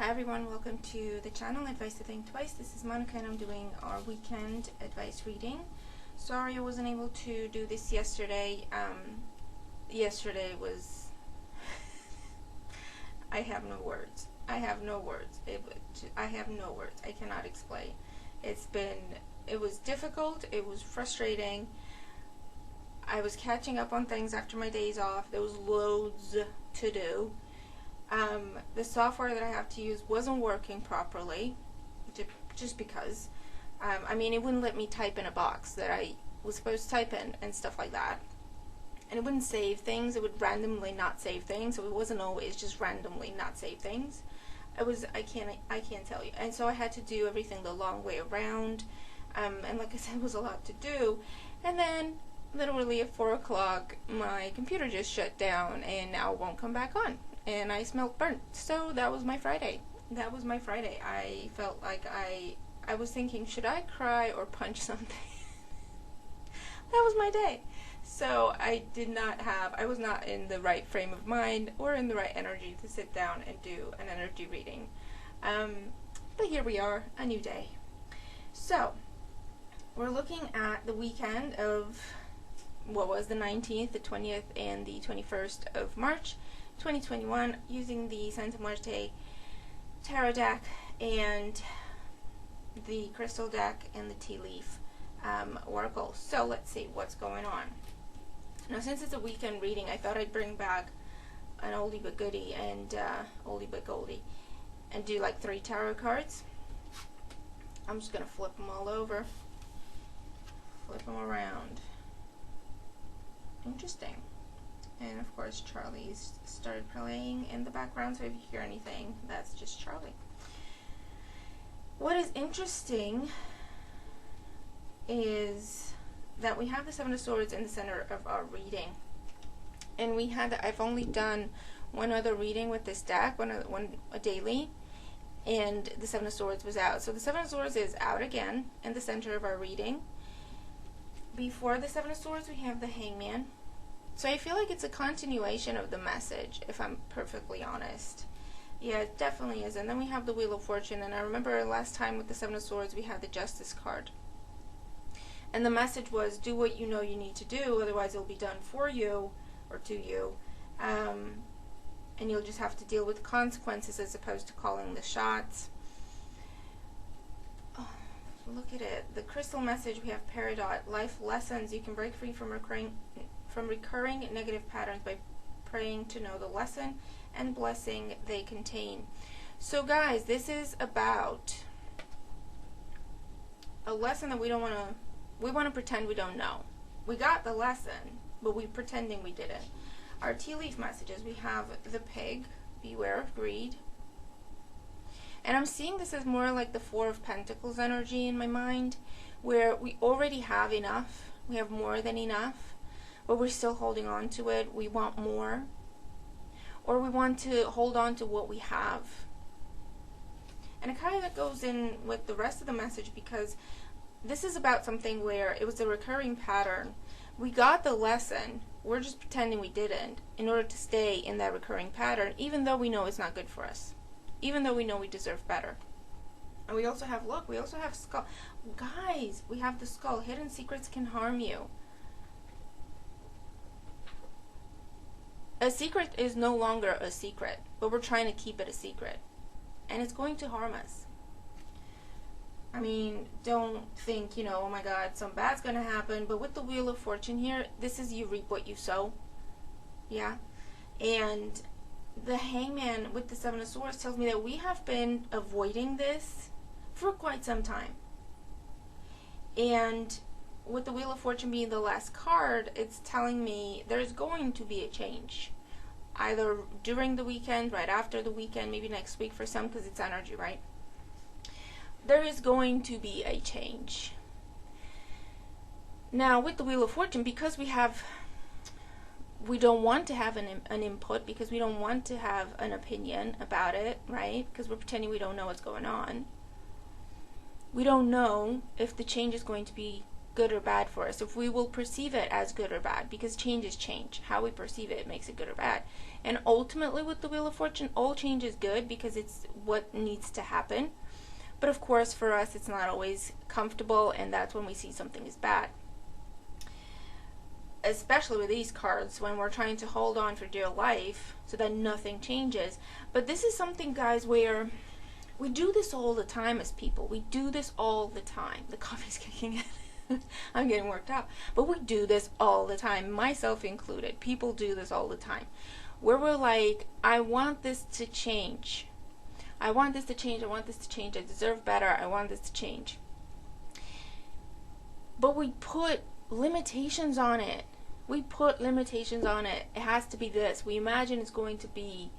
Hi everyone, welcome to the channel Advice to Think Twice. This is Monica and I'm doing our weekend advice reading. Sorry I wasn't able to do this yesterday. Yesterday was... I have no words. I have no words. I have no words. I cannot explain. It was difficult. It was frustrating. I was catching up on things after my days off. There was loads to do. The software that I have to use wasn't working properly, just because. I mean, it wouldn't let me type in a box that I was supposed to type in and stuff like that. And it wouldn't save things. It would randomly not save things. So it wasn't always just randomly not save things. I can't tell you. And so I had to do everything the long way around. And like I said, it was a lot to do. And then literally at 4 o'clock, my computer just shut down and now it won't come back on. And I smelled burnt. So that was my Friday. That was my Friday. I felt like I was thinking, should I cry or punch something? That was my day. So I was not in the right frame of mind or in the right energy to sit down and do an energy reading. But here we are, a new day. So we're looking at the weekend of what was the 19th, the 20th, and the 21st of March 2021 using the Santa Muerte Tarot deck and the Crystal deck and the Tea Leaf Oracle. So let's see what's going on. Now, since it's a weekend reading, I thought I'd bring back an oldie but goodie and oldie but goldie and do like 3 tarot cards. I'm just going to flip them all over. Flip them around. Interesting. And of course Charlie's started playing in the background, so if you hear anything, that's just Charlie. What is interesting is that we have the Seven of Swords in the center of our reading. And I've only done one other reading with this deck, a daily, and the Seven of Swords was out. So the Seven of Swords is out again in the center of our reading. Before the Seven of Swords, we have the Hangman. So I feel like it's a continuation of the message, if I'm perfectly honest. Yeah, it definitely is. And then we have the Wheel of Fortune. And I remember last time with the Seven of Swords, we had the Justice card. And the message was, do what you know you need to do, otherwise it'll be done for you, or to you. And you'll just have to deal with the consequences as opposed to calling the shots. Oh, look at it. The crystal message, we have Peridot. Life lessons. You can break free from recurring negative patterns by praying to know the lesson and blessing they contain. So guys, this is about a lesson that we want to pretend we don't know. We got the lesson, but we're pretending we didn't. Our tea leaf messages, we have the Pig, beware of greed. And I'm seeing this as more like the Four of Pentacles energy in my mind, where we already have enough, we have more than enough, but we're still holding on to it. We want more, or we want to hold on to what we have. And it kind of goes in with the rest of the message, because this is about something where it was a recurring pattern. We got the lesson, we're just pretending we didn't in order to stay in that recurring pattern, even though we know it's not good for us, even though we know we deserve better. And we also have, look, we also have skull. Guys, we have the skull. Hidden secrets can harm you. A secret is no longer a secret, but we're trying to keep it a secret. And it's going to harm us. I mean, don't think, oh my God, some bad's going to happen. But with the Wheel of Fortune here, this is you reap what you sow. Yeah. And the Hangman with the Seven of Swords tells me that we have been avoiding this for quite some time. And with the Wheel of Fortune being the last card, it's telling me there's going to be a change. Either during the weekend, right after the weekend, maybe next week for some, because it's energy, right? There is going to be a change. Now, with the Wheel of Fortune, because we don't want to have an input, because we don't want to have an opinion about it, right? Because we're pretending we don't know what's going on. We don't know if the change is going to be good or bad for us, if we will perceive it as good or bad, because change is change. How we perceive it makes it good or bad. And ultimately with the Wheel of Fortune, all change is good because it's what needs to happen. But of course for us it's not always comfortable, and that's when we see something is bad. Especially with these cards, when we're trying to hold on for dear life so that nothing changes. But this is something, guys, where we do this all the time as people. We do this all the time. The coffee's kicking in. I'm getting worked up. But we do this all the time, myself included. People do this all the time. Where we're like, I want this to change. I want this to change. I want this to change. I deserve better. I want this to change. But we put limitations on it. We put limitations on it. It has to be this. We imagine it's going to be,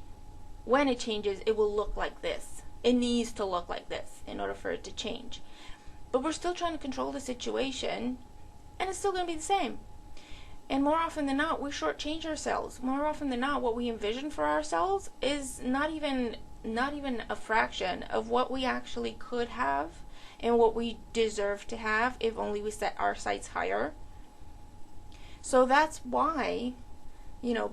when it changes, it will look like this. It needs to look like this in order for it to change. But we're still trying to control the situation, and it's still going to be the same. And more often than not, we shortchange ourselves. More often than not, what we envision for ourselves is not even a fraction of what we actually could have and what we deserve to have if only we set our sights higher. So that's why,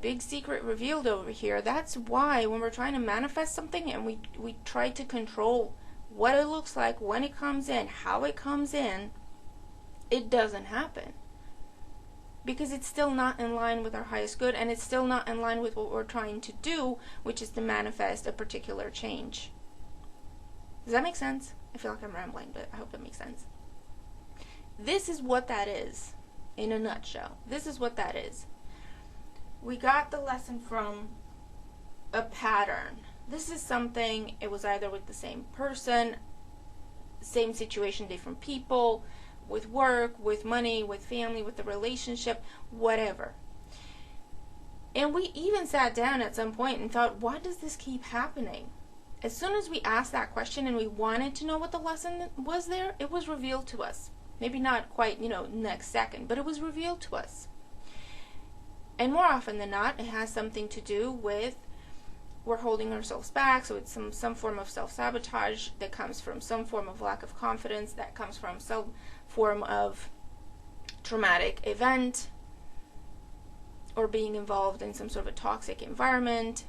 big secret revealed over here. That's why when we're trying to manifest something and we try to control what it looks like, when it comes in, how it comes in, it doesn't happen. Because it's still not in line with our highest good, and it's still not in line with what we're trying to do, which is to manifest a particular change. Does that make sense? I feel like I'm rambling, but I hope it makes sense. This is what that is. In a nutshell, this is what that is. We got the lesson from a pattern. This is something, it was either with the same person, same situation, different people, with work, with money, with family, with the relationship, whatever. And we even sat down at some point and thought, why does this keep happening? As soon as we asked that question and we wanted to know what the lesson was there, it was revealed to us. Maybe not quite, next second, but it was revealed to us. And more often than not, it has something to do with we're holding ourselves back. So it's some form of self-sabotage that comes from some form of lack of confidence, that comes from some form of traumatic event, or being involved in some sort of a toxic environment,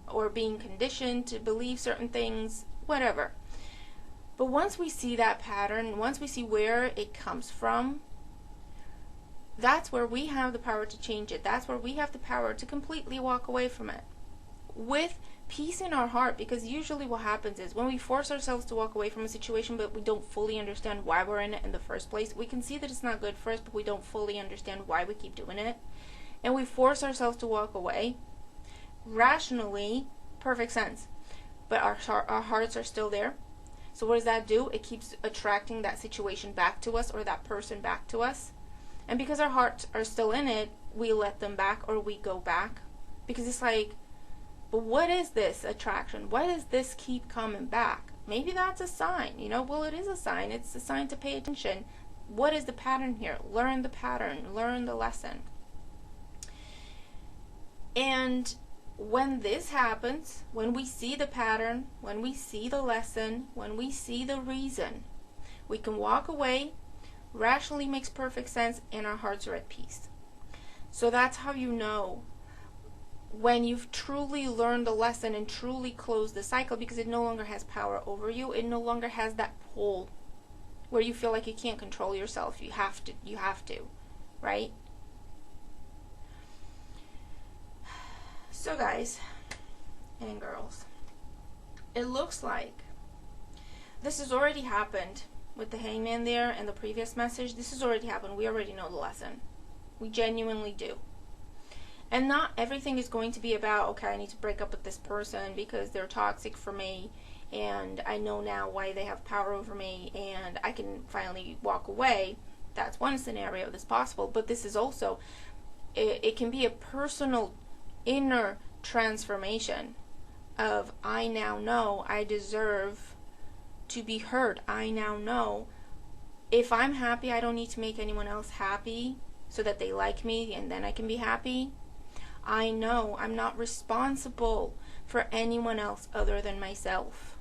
or being conditioned to believe certain things, whatever. But once we see that pattern, once we see where it comes from, that's where we have the power to change it. That's where we have the power to completely walk away from it with peace in our heart. Because usually what happens is when we force ourselves to walk away from a situation but we don't fully understand why we're in it in the first place, we can see that it's not good for us, but we don't fully understand why we keep doing it, and we force ourselves to walk away. Rationally, perfect sense, but our hearts are still there. So what does that do? It keeps attracting that situation back to us, or that person back to us. And because our hearts are still in it, we let them back, or we go back. Because it's like, but what is this attraction? Why does this keep coming back? Maybe that's a sign. Well, it is a sign. It's a sign to pay attention. What is the pattern here? Learn the pattern. Learn the lesson. And when this happens, when we see the pattern, when we see the lesson, when we see the reason, we can walk away. Rationally makes perfect sense, and our hearts are at peace. So that's how you know when you've truly learned the lesson and truly closed the cycle, because it no longer has power over you. It no longer has that pull where you feel like you can't control yourself. You have to, right? So guys and girls, it looks like this has already happened with the Hangman there and the previous message. This has already happened. We already know the lesson. We genuinely do. And not everything is going to be about, okay, I need to break up with this person because they're toxic for me, and I know now why they have power over me, and I can finally walk away. That's one scenario that's possible. But this is also, it can be a personal inner transformation of, I now know I deserve to be heard. I now know if I'm happy, I don't need to make anyone else happy so that they like me and then I can be happy. I know I'm not responsible for anyone else other than myself.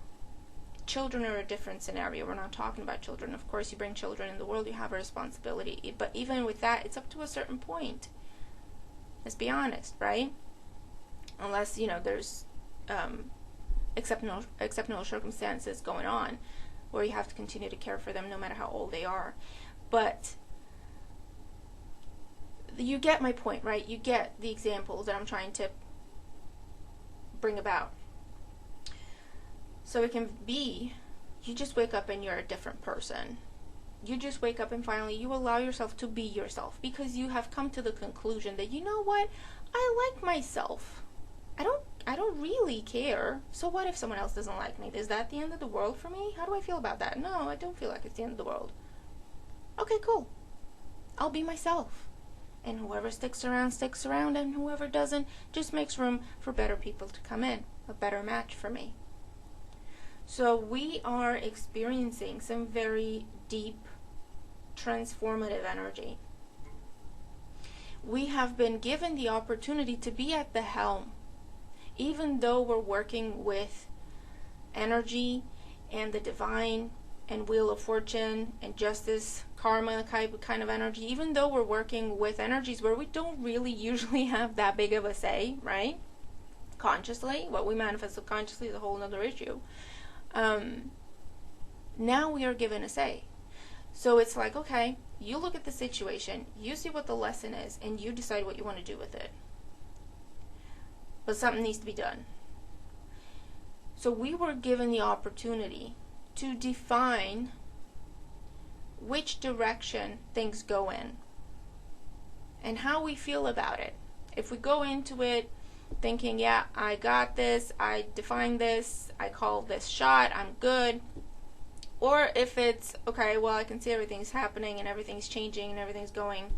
children are a different scenario. We're not talking about children. Of course, you bring children in the world, you have a responsibility. But even with that, it's up to a certain point. Let's be honest, right? Unless, there's exceptional circumstances going on where you have to continue to care for them no matter how old they are. But you get my point, right? You get the examples that I'm trying to bring about. So it can be, you just wake up and you're a different person. You just wake up and finally you allow yourself to be yourself because you have come to the conclusion that, you know what, I like myself. I don't really care. So what if someone else doesn't like me? Is that the end of the world for me? How do I feel about that? No, I don't feel like it's the end of the world. Okay, cool. I'll be myself. And whoever sticks around, and whoever doesn't just makes room for better people to come in, a better match for me. So we are experiencing some very deep, transformative energy. We have been given the opportunity to be at the helm, even though we're working with energy and the divine and Wheel of Fortune and justice, karma kind of energy, even though we're working with energies where we don't really usually have that big of a say, right? Consciously, what we manifest subconsciously is a whole other issue. Now we are given a say. So it's like, okay, you look at the situation, you see what the lesson is, and you decide what you want to do with it. But something needs to be done. So we were given the opportunity to define which direction things go in and how we feel about it. If we go into it thinking, yeah, I got this, I defined this, I call this shot, I'm good. Or if it's, okay, well, I can see everything's happening and everything's changing and everything's going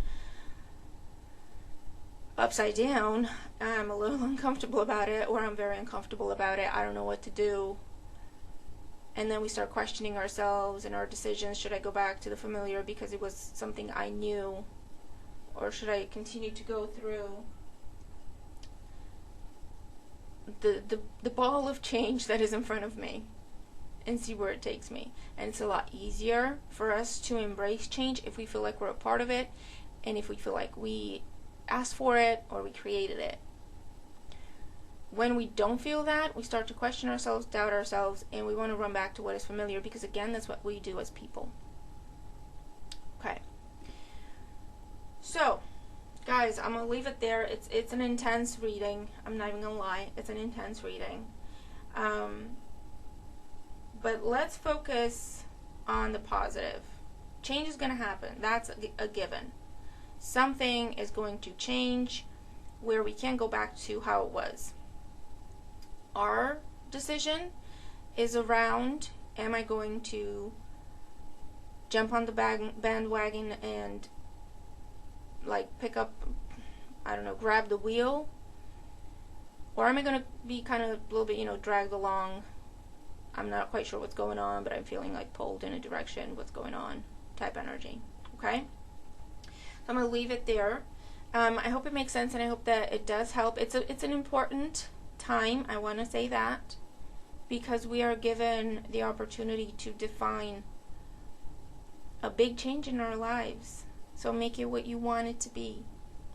upside down, I'm a little uncomfortable about it, or I'm very uncomfortable about it, I don't know what to do. And then we start questioning ourselves and our decisions. Should I go back to the familiar because it was something I knew? Or should I continue to go through the ball of change that is in front of me and see where it takes me? And it's a lot easier for us to embrace change if we feel like we're a part of it and if we feel like we asked for it or we created it. When we don't feel that, we start to question ourselves, doubt ourselves, and we want to run back to what is familiar because, again, that's what we do as people. Okay. So, guys, I'm going to leave it there. It's an intense reading. I'm not even going to lie. It's an intense reading. But let's focus on the positive. Change is going to happen. That's a given. Something is going to change where we can't go back to how it was. Our decision is around, am I going to jump on the bandwagon and pick up, grab the wheel? Or am I going to be kind of a little bit, dragged along? I'm not quite sure what's going on, but I'm feeling like pulled in a direction, what's going on type energy. Okay? So I'm going to leave it there. I hope it makes sense and I hope that it does help. It's an important time, I want to say that, because we are given the opportunity to define a big change in our lives. So make it what you want it to be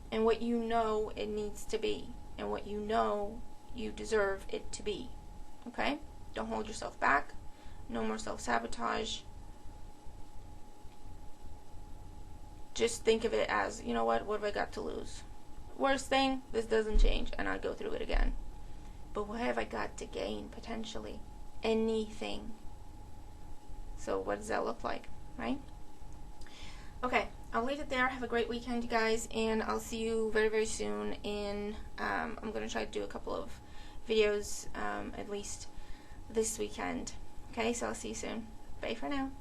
and what you know it needs to be and what you know you deserve it to be. Okay? Don't hold yourself back. No more self-sabotage. Just think of it as, you know what have I got to lose? Worst thing, this doesn't change and I go through it again. But what have I got to gain, potentially? Anything. So what does that look like, right? Okay, I'll leave it there. Have a great weekend, you guys, and I'll see you very, very soon in, I'm going to try to do a couple of videos, at least this weekend. Okay, so I'll see you soon. Bye for now.